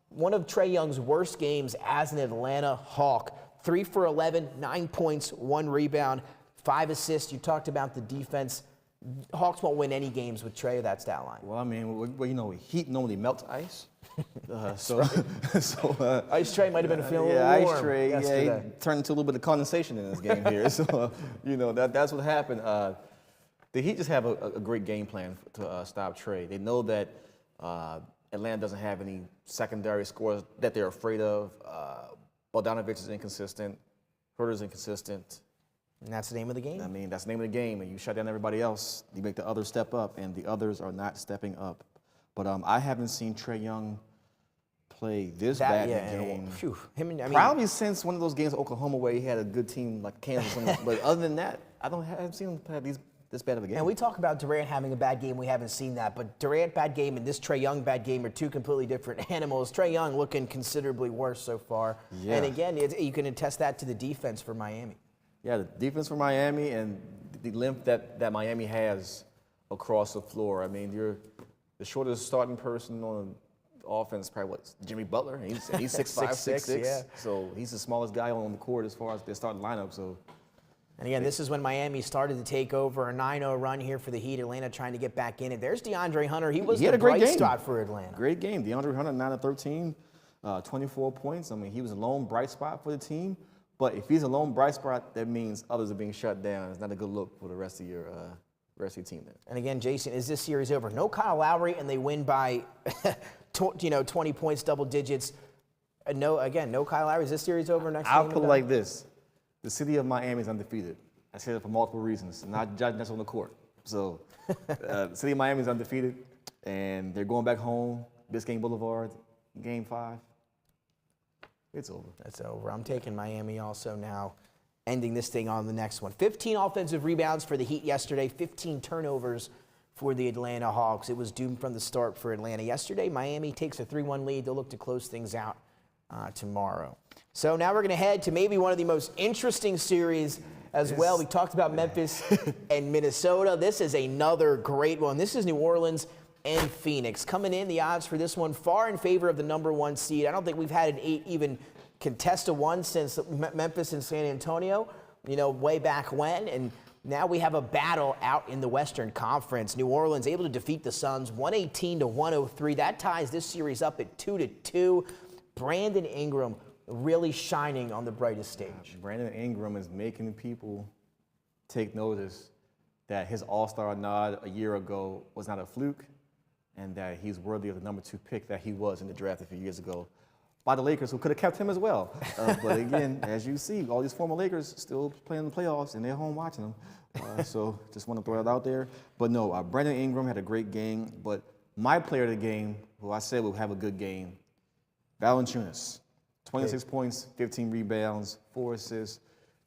one of Trae Young's worst games as an Atlanta Hawk. 3 for 11, 9 points, 1 rebound, 5 assists. You talked about the defense. Hawks won't win any games with Trae of that stat line. Well, I mean, well, you know, heat normally melts ice. Ice Trae might have been feeling a little warm. Ice Trae, yesterday. yeah, he turned into a little bit of condensation in this game here. So, you know, that's what happened. The Heat just have a great game plan to stop Trae. They know that Atlanta doesn't have any secondary scores that they're afraid of. Bogdanovich is inconsistent. Herder's inconsistent. And that's the name of the game. I mean, that's the name of the game. And you shut down everybody else, you make the others step up, and the others are not stepping up. But I haven't seen Trae Young play this bad in a game. Probably since one of those games at Oklahoma where he had a good team like Kansas. But other than that, I haven't seen him play this bad of a game. And we talk about Durant having a bad game. We haven't seen that. But Durant bad game and this Trae Young bad game are two completely different animals. Trae Young looking considerably worse so far. Yeah. And again, you can attest that to the defense for Miami. Yeah, the defense for Miami and the length that Miami has across the floor. I mean, you're the shortest starting person on offense, probably Jimmy Butler. He's 6'5", 6'6". Yeah. So he's the smallest guy on the court as far as their starting lineup. So. And again, this is when Miami started to take over a 9-0 run here for the Heat. Atlanta trying to get back in it. There's DeAndre Hunter. He was the bright spot for Atlanta. Great game. DeAndre Hunter, 9 of 13, 24 points. I mean, he was a lone bright spot for the team. But if he's a lone bright spot, that means others are being shut down. It's not a good look for the rest of your team then. And again, Jason, is this series over? No Kyle Lowry, and they win by 20 points, double digits. No Kyle Lowry. Is this series over next? I'll put it like this. The city of Miami is undefeated. I say that for multiple reasons, not just on the court. So the city of Miami is undefeated, and they're going back home, Biscayne Boulevard, Game 5. It's over. That's over. I'm taking Miami also now, ending this thing on the next one. 15 offensive rebounds for the Heat yesterday, 15 turnovers for the Atlanta Hawks. It was doomed from the start for Atlanta yesterday. Miami takes a 3-1 lead. They'll look to close things out tomorrow. So now we're going to head to maybe one of the most interesting series as well. We talked about Memphis and Minnesota. This is another great one. This is New Orleans and Phoenix. Coming in, the odds for this one far in favor of the #1 seed. I don't think we've had an 8 even contest a 1 since Memphis and San Antonio, way back when. And now we have a battle out in the Western Conference. New Orleans able to defeat the Suns 118-103. That ties this series up at 2-2. Brandon Ingram really shining on the brightest stage. Brandon Ingram is making people take notice that his all-star nod a year ago was not a fluke, and that he's worthy of the #2 pick that he was in the draft a few years ago by the Lakers, who could have kept him as well. But again, as you see, all these former Lakers still playing the playoffs, and they're home watching them. So just want to throw that out there. But no, Brandon Ingram had a great game. But my player of the game, who I said will have a good game, Valanciunas. 26 points, 15 rebounds, 4 assists.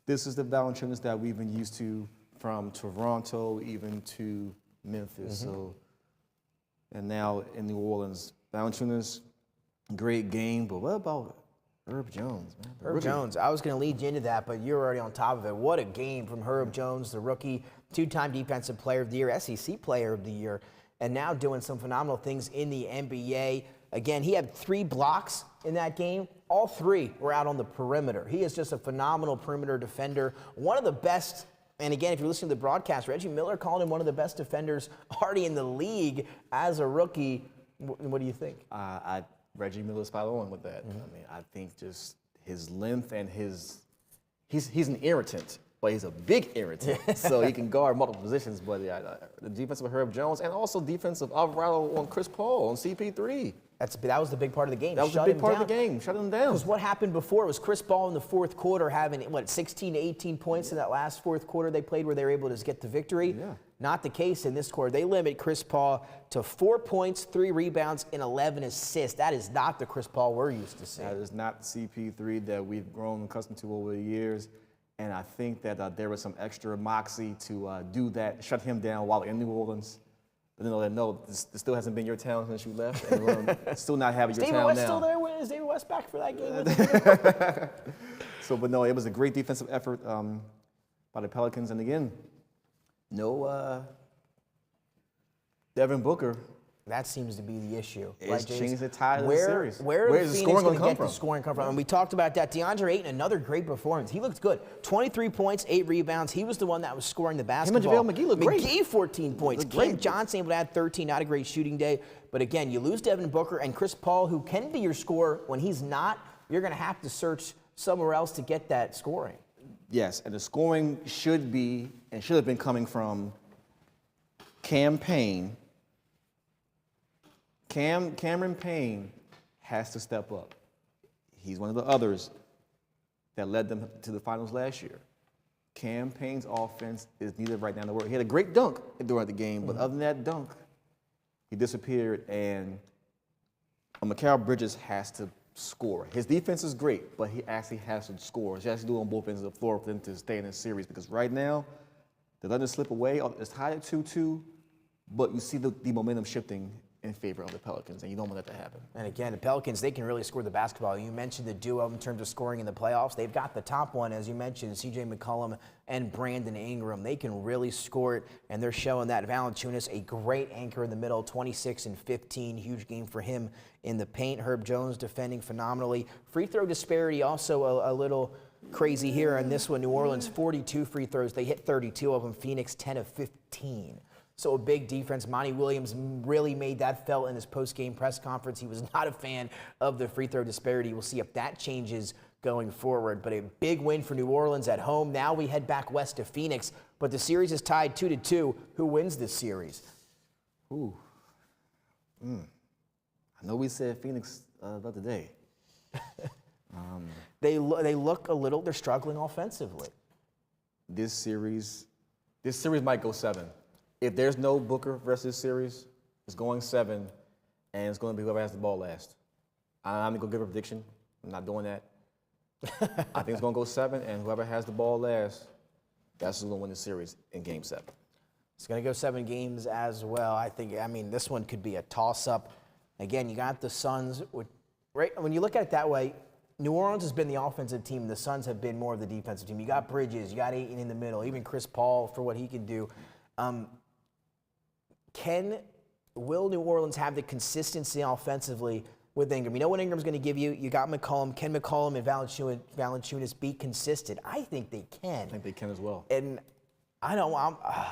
This is the Valanciunas that we've been used to from Toronto even to Memphis. So, and now in New Orleans, Valanciunas, great game. But what about Herb Jones, man? Herb Jones, I was going to lead you into that, but you're already on top of it. What a game from Herb Jones, the rookie, 2-time Defensive Player of the Year, SEC Player of the Year, and now doing some phenomenal things in the NBA. Again, he had 3 blocks in that game. All 3 were out on the perimeter. He is just a phenomenal perimeter defender. One of the best, and again, if you're listening to the broadcast, Reggie Miller called him one of the best defenders already in the league as a rookie. What do you think? Reggie Miller's spot on with that. I mean, I think just his length and he's an irritant, but he's a big irritant. So he can guard multiple positions. But the defensive Herb Jones and also defensive Alvarado on Chris Paul, on CP3. That was the big part of the game. That was the big part of the game. Shut him down. Because what happened before was Chris Paul in the fourth quarter having, 16 to 18 points in that last fourth quarter they played where they were able to get the victory. Yeah. Not the case in this quarter. They limit Chris Paul to 4 points, 3 rebounds, and 11 assists. That is not the Chris Paul we're used to seeing. That is not the CP3 that we've grown accustomed to over the years. And I think that there was some extra moxie to do that, shut him down while in New Orleans. But no, this still hasn't been your town since you left, and we're still not having your town now. David West still there? Is David West back for that game? But no, it was a great defensive effort by the Pelicans. And again, no Devin Booker. That seems to be the issue. It's right, changed the tide of the where, series. Where is the Phoenix scoring going to come get from? The scoring come from? And we talked about that. DeAndre Ayton, another great performance. He looked good. 23 points, 8 rebounds. He was the one that was scoring the basketball. Him and JaVale McGee looked great. McGee, 14 points. Cam Johnson able to add 13. Not a great shooting day. But again, you lose Devin Booker and Chris Paul, who can be your scorer. When he's not, you're going to have to search somewhere else to get that scoring. Yes, and the scoring should have been coming from Cameron Payne has to step up. He's one of the others that led them to the finals last year. Cam Payne's offense is needed right now in the world. He had a great dunk during the game, but other than that dunk, he disappeared, and Mikal Bridges has to score. His defense is great, but he actually has to score. He has to do it on both ends of the floor for them to stay in this series, because right now, they're letting it slip away. It's tied at 2-2, but you see the momentum shifting in favor of the Pelicans, and you don't want that to happen. And again, the Pelicans, they can really score the basketball. You mentioned the duo in terms of scoring in the playoffs. They've got the top one, as you mentioned, C.J. McCollum and Brandon Ingram. They can really score it, and they're showing that. Valanciunas, a great anchor in the middle, 26 and 15. Huge game for him in the paint. Herb Jones defending phenomenally. Free throw disparity also a little crazy here on this one. New Orleans, 42 free throws. They hit 32 of them. Phoenix, 10 of 15. So a big defense. Monty Williams really made that felt in his post-game press conference. He was not a fan of the free throw disparity. We'll see if that changes going forward. But a big win for New Orleans at home. Now we head back west to Phoenix. But the series is tied 2-2. Who wins this series? Ooh. I know we said Phoenix the other day. They look a little, they're struggling offensively. This series might go 7. If there's no Booker versus this series, it's going 7, and it's going to be whoever has the ball last. I'm going to go give a prediction. I'm not doing that. I think it's going to go 7, and whoever has the ball last, that's who's going to win the series in Game 7. It's going to go 7 games as well. I mean, this one could be a toss-up. Again, you got the Suns. Right? When you look at it that way, New Orleans has been the offensive team. The Suns have been more of the defensive team. You got Bridges. You got Ayton in the middle. Even Chris Paul for what he can do. Will New Orleans have the consistency offensively with Ingram? You know what Ingram's going to give you? You got McCollum. Can McCollum and Valanciunas be consistent? I think they can. I think they can as well. And I don't.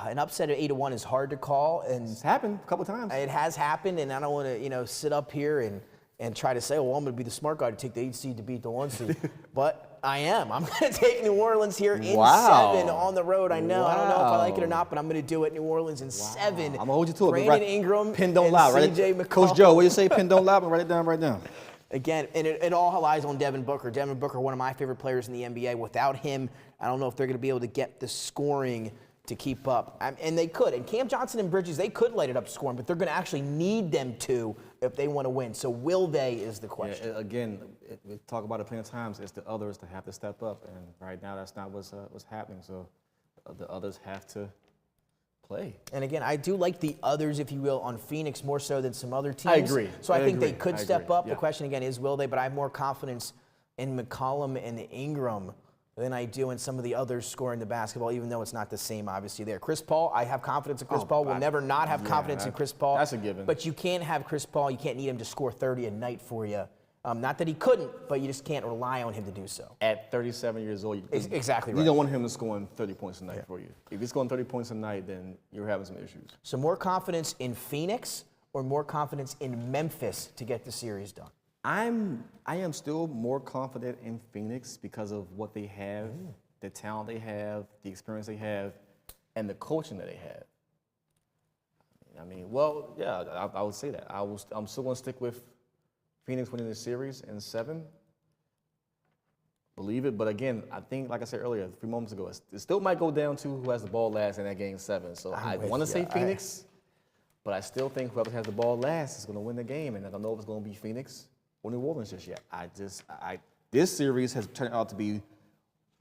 An upset of 8-1 is hard to call, and it's happened a couple times. It has happened, and I don't want to, sit up here and try to say, well, I'm going to be the smart guy to take the 8 seed to beat the 1 seed. But I am. I'm going to take New Orleans here in 7 on the road. I know. I don't know if I like it or not, but I'm going to do it. New Orleans in 7. I'm going to hold you to it. Brandon Ingram Pin don't and lie, right? C.J. McCall. Coach Joe, what do you say? Pin don't lie, but write it down right now. Again, and it all lies on Devin Booker. Devin Booker, one of my favorite players in the NBA. Without him, I don't know if they're going to be able to get the scoring to keep up. And they could. And Cam Johnson and Bridges, they could light it up scoring, but they're going to actually need them to if they want to win. So will they is the question. Yeah, again, we talk about it plenty of times. It's the others that have to step up. And right now, that's not what's happening. So the others have to play. And again, I do like the others, if you will, on Phoenix more so than some other teams. I agree. So I think they could step up. Yeah. The question, again, is will they? But I have more confidence in McCollum and Ingram than I do in some of the others scoring the basketball, even though it's not the same, obviously, there. Chris Paul, I have confidence in Chris Paul. We'll never not have confidence in Chris Paul. That's a given. But you can't have Chris Paul. You can't need him to score 30 a night for you. Not that he couldn't, but you just can't rely on him to do so. At 37 years old, exactly right. You don't want him to score 30 points a night for you. If he's scoring 30 points a night, then you're having some issues. So more confidence in Phoenix or more confidence in Memphis to get the series done? I am still more confident in Phoenix because of what they have, the talent they have, the experience they have, and the coaching that they have. I mean, well, yeah, I would say that. I'm still going to stick with Phoenix winning the series in 7. Believe it, but again, I think, like I said earlier, 3 moments ago, it still might go down to who has the ball last in that Game 7. So I want to say Phoenix, but I still think whoever has the ball last is going to win the game, and I don't know if it's going to be Phoenix or New Orleans just yet. This series has turned out to be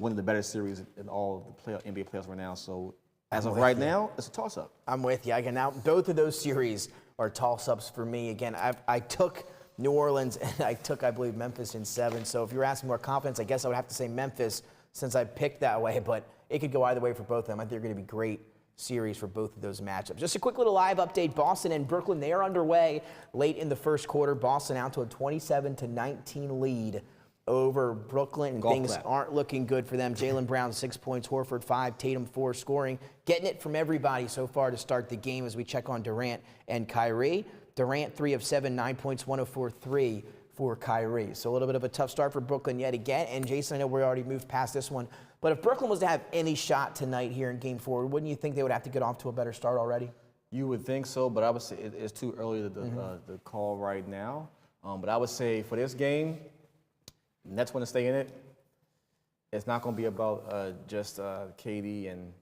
one of the better series in all of the NBA playoffs right now. So as of right now, it's a toss-up. I'm with you. Again, now both of those series are toss-ups for me. Again, I took New Orleans and I took, I believe, Memphis in 7. So if you're asking more confidence, I guess I would have to say Memphis since I picked that way. But it could go either way for both of them. I think they're going to be great series for both of those matchups. Just a quick little live update. Boston and Brooklyn, they are underway late in the first quarter. Boston out to a 27-19 lead over Brooklyn. And things aren't looking good for them. Jaylen Brown, 6 points. Horford, 5. Tatum, 4, scoring. Getting it from everybody so far to start the game as we check on Durant and Kyrie. Durant, 3 of 7, 9 points, 104-3 for Kyrie. So a little bit of a tough start for Brooklyn yet again. And Jason, I know we already moved past this one, but if Brooklyn was to have any shot tonight here in Game 4, wouldn't you think they would have to get off to a better start already? You would think so, but I would say it's too early to call right now. But I would say for this game, Nets want to stay in it. It's not going to be about just KD and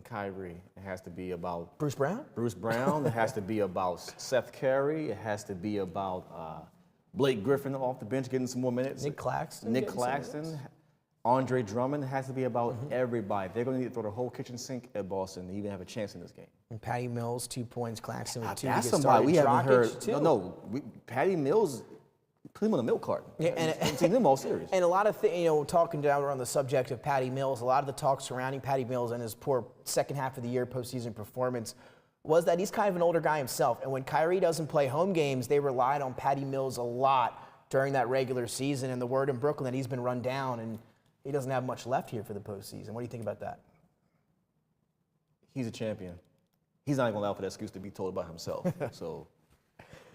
Kyrie. It has to be about Bruce Brown. It has to be about Seth Curry. It has to be about Blake Griffin off the bench getting some more minutes. Nick Claxton. Andre Drummond. It has to be about everybody. They're going to need to throw the whole kitchen sink at Boston to even have a chance in this game. And Patty Mills, 2 points. Claxton with 2. That's somebody we haven't heard. Patty Mills, put him on the milk carton. Yeah, and seen them all series. And a lot of talking down on the subject of Patty Mills, a lot of the talk surrounding Patty Mills and his poor second half of the year postseason performance was that he's kind of an older guy himself. And when Kyrie doesn't play home games, they relied on Patty Mills a lot during that regular season. And the word in Brooklyn that he's been run down and he doesn't have much left here for the postseason. What do you think about that? He's a champion. He's not even going to allow for that excuse to be told about himself. So,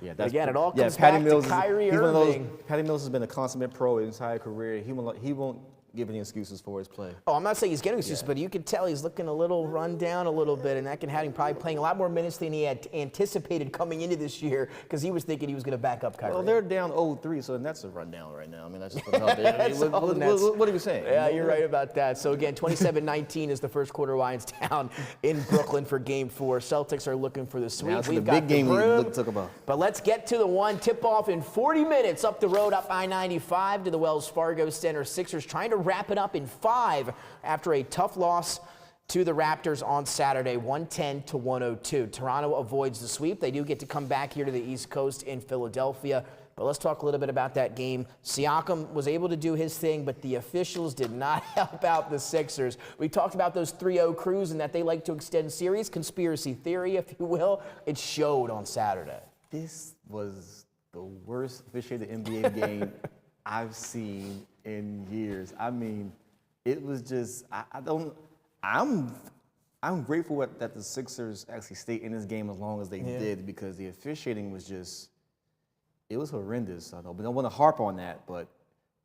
yeah, that's again, it all comes back to Kyrie Irving. Patty Mills has been a consummate pro his entire career. He won't give any excuses for his play. Oh, I'm not saying he's getting excuses, but you can tell he's looking a little run down a little bit, and that can have him probably playing a lot more minutes than he had anticipated coming into this year because he was thinking he was going to back up Kyrie. Well, they're down 0-3, so that's a rundown right now. I mean, that's just what's out there. What are you saying? Yeah, you're right about that. So, again, 27-19 is the first quarter winds down in Brooklyn for Game 4. Celtics are looking for the sweep. Now, We've got the big game we took about. But let's get to the one tip-off in 40 minutes up the road, up I-95 to the Wells Fargo Center. Sixers trying to wrap it up in 5 after a tough loss to the Raptors on Saturday, 110-102. Toronto avoids the sweep. They do get to come back here to the East Coast in Philadelphia. But let's talk a little bit about that game. Siakam was able to do his thing, but the officials did not help out the Sixers. We talked about those 3-0 crews and that they like to extend series. Conspiracy theory, if you will. It showed on Saturday. This was the worst officiated NBA game I've seen in years. I mean, it was just, I'm grateful that the Sixers actually stayed in this game as long as they did because the officiating was just, it was horrendous. I know, but I don't want to harp on that, but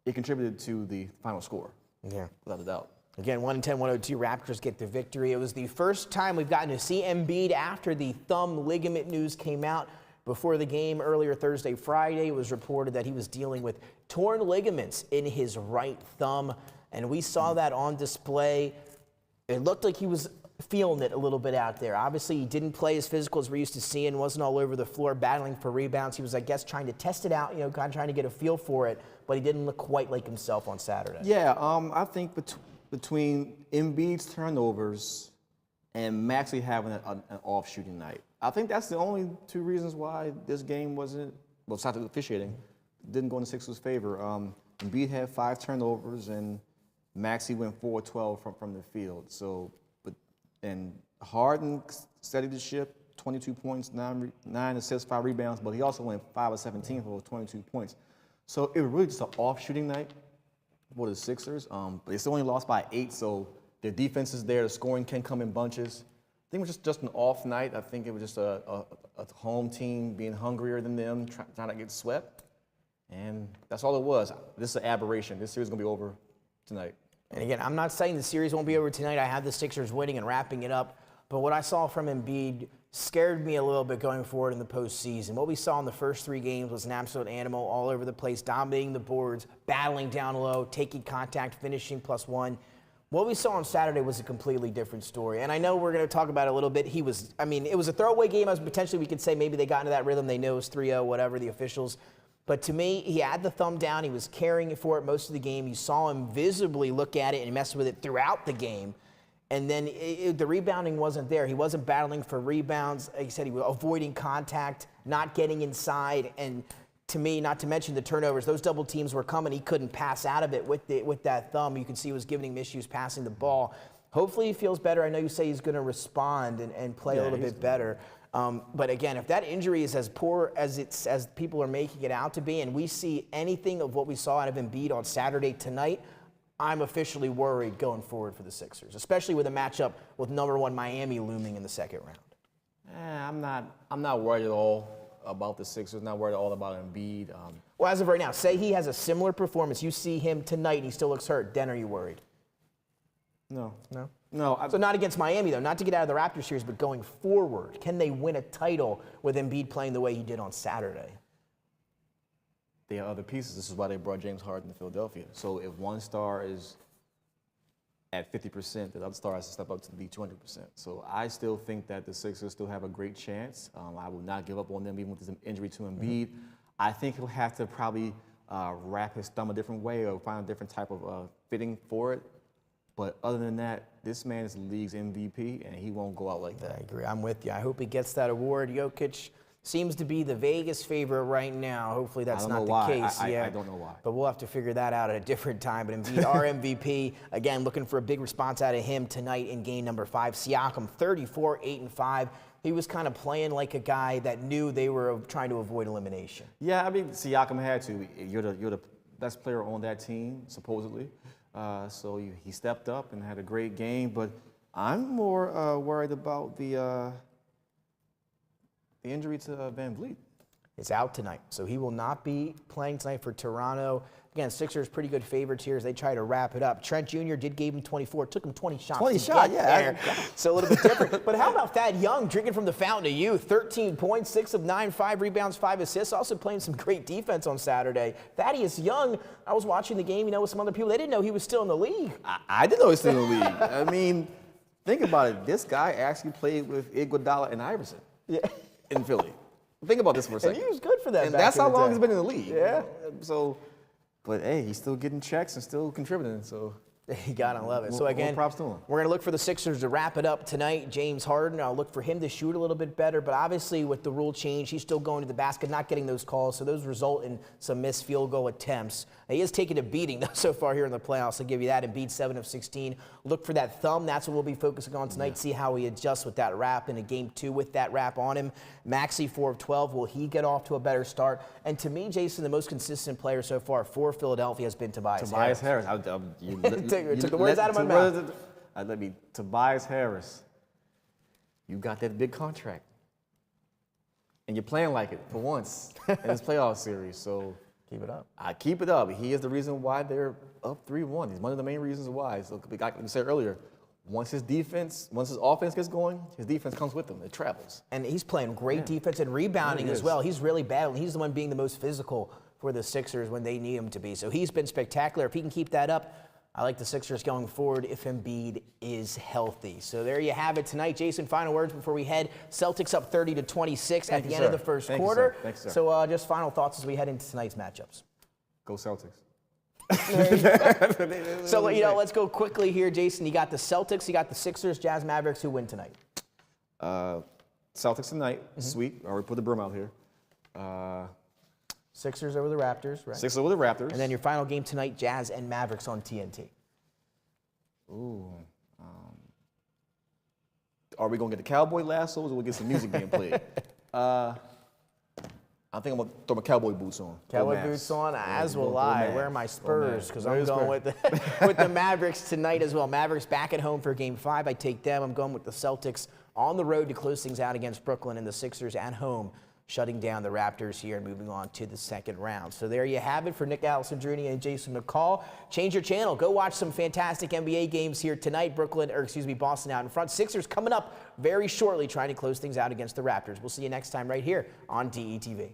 it contributed to the final score. Yeah. Without a doubt. Again, 110-102, Raptors get the victory. It was the first time we've gotten to see Embiid after the thumb ligament news came out. Before the game earlier Thursday, Friday, it was reported that he was dealing with torn ligaments in his right thumb, and we saw that on display. It looked like he was feeling it a little bit out there. Obviously, he didn't play as physical as we're used to seeing, wasn't all over the floor battling for rebounds. He was, I guess, trying to test it out, kind of trying to get a feel for it, but he didn't look quite like himself on Saturday. Yeah, I think between Embiid's turnovers and Maxey having an off shooting night, I think that's the only 2 reasons why this game wasn't, well, besides the officiating, didn't go in the Sixers' favor. Embiid had 5 turnovers, and Maxey went 4-12 from the field. So, and Harden steadied the ship, 22 points, 9 assists, 5 rebounds, but he also went 5 of 17 for 22 points. So it was really just an off shooting night for the Sixers. But they still only lost by 8, so their defense is there. The scoring can come in bunches. I think it was just an off night. I think it was just a home team being hungrier than them, trying to get swept. And that's all it was. This is an aberration. This series is going to be over tonight. And again, I'm not saying the series won't be over tonight. I have the Sixers winning and wrapping it up. But what I saw from Embiid scared me a little bit going forward in the postseason. What we saw in the first 3 games was an absolute animal all over the place, dominating the boards, battling down low, taking contact, finishing +1. What we saw on Saturday was a completely different story. And I know we're going to talk about it a little bit. It was a throwaway game. As potentially we could say maybe they got into that rhythm. They know it was 3-0, whatever, the officials. But to me, he had the thumb down. He was carrying it for it most of the game. You saw him visibly look at it and mess with it throughout the game. And then the rebounding wasn't there. He wasn't battling for rebounds. Like I said, he was avoiding contact, not getting inside. And to me, not to mention the turnovers, those double teams were coming. He couldn't pass out of it with that thumb. You can see he was giving him issues passing the ball. Hopefully he feels better. I know you say he's going to respond and play a little bit better. But again, if that injury is as poor as people are making it out to be, and we see anything of what we saw out of Embiid on Saturday tonight, I'm officially worried going forward for the Sixers, especially with a matchup with #1 Miami looming in the second round. I'm not worried at all about the Sixers. Not worried at all about Embiid. Well, as of right now, say he has a similar performance. You see him tonight and he still looks hurt. Then are you worried? No. So not against Miami, though, not to get out of the Raptors series, but going forward. Can they win a title with Embiid playing the way he did on Saturday? They have other pieces. This is why they brought James Harden to Philadelphia. So if one star is at 50%, the other star has to step up to be 200%. So I still think that the Sixers still have a great chance. I will not give up on them even with this injury to Embiid. I think he'll have to probably wrap his thumb a different way or find a different type of fitting for it. But other than that, this man is the league's MVP, and he won't go out like that. I agree. I'm with you. I hope he gets that award. Jokic seems to be the Vegas favorite right now. Hopefully that's not the case. I don't know why. But we'll have to figure that out at a different time. But Embiid, our MVP, again, looking for a big response out of him tonight in game number 5. Siakam, 34, 8-5. He was kind of playing like a guy that knew they were trying to avoid elimination. Yeah, I mean, Siakam had to. You're the best player on that team, supposedly. So he stepped up and had a great game. But I'm more worried about the injury to Van Vliet. It's out tonight, so he will not be playing tonight for Toronto. Again, Sixers pretty good favorites here as they try to wrap it up. Trent Jr. gave him 24. It took him 20 shots. 20 shots, yeah. So a little bit different. But how about Thad Young drinking from the fountain of youth? 13 points, 6 of 9, 5 rebounds, 5 assists. Also playing some great defense on Saturday. Thaddeus Young, I was watching the game, with some other people. They didn't know he was still in the league. I didn't know he was still in the league. I mean, think about it. This guy actually played with Iguodala and Iverson. Yeah. In Philly. Think about this for a second. And he was good for that. And that's how long he's been in the league. Yeah. So, but hey, he's still getting checks and still contributing. So you gotta love it. So again, props to him. We're gonna look for the Sixers to wrap it up tonight. James Harden, I'll look for him to shoot a little bit better. But obviously, with the rule change, he's still going to the basket, not getting those calls. So those result in some missed field goal attempts. He has taken a beating though so far here in the playoffs. I'll give you that. Embiid 7 of 16. Look for that thumb. That's what we'll be focusing on tonight. See how he adjusts with that wrap in a game 2 with that wrap on him. Maxey 4 of 12. Will he get off to a better start? And to me, Jason, the most consistent player so far for Philadelphia has been Tobias Harris. You took the words out of my mouth. Tobias Harris, you got that big contract. And you're playing like it for once in this playoff series. So keep it up. I keep it up. He is the reason why they're up 3-1. He's one of the main reasons why. So like we said earlier, once his offense gets going, his defense comes with him. It travels. And he's playing great defense and rebounding as well. He's really battling. He's the one being the most physical for the Sixers when they need him to be. So he's been spectacular. If he can keep that up, I like the Sixers going forward if Embiid is healthy. So there you have it tonight. Jason, final words before we head. Celtics up 30-26 at the end of the first quarter. Thanks, sir. So just final thoughts as we head into tonight's matchups. Go Celtics. So, let's go quickly here, Jason. You got the Celtics, you got the Sixers, Jazz, Mavericks. Who win tonight? Celtics tonight. Sweet. I already put the brim out here. Sixers over the Raptors, right? Sixers over the Raptors. And then your final game tonight, Jazz and Mavericks on TNT. Ooh. Are we going to get the cowboy lassos or we'll get some music being played? I think I'm going to throw my cowboy boots on. Cowboy boots on, as will I. Wear my Spurs because I'm going with the Mavericks tonight as well. Mavericks back at home for Game 5. I take them. I'm going with the Celtics on the road to close things out against Brooklyn, and the Sixers at home shutting down the Raptors here and moving on to the second round. So there you have it for Nick Alessandrini and Jason McCall. Change your channel. Go watch some fantastic NBA games here tonight. Boston out in front. Sixers coming up very shortly trying to close things out against the Raptors. We'll see you next time right here on DETV.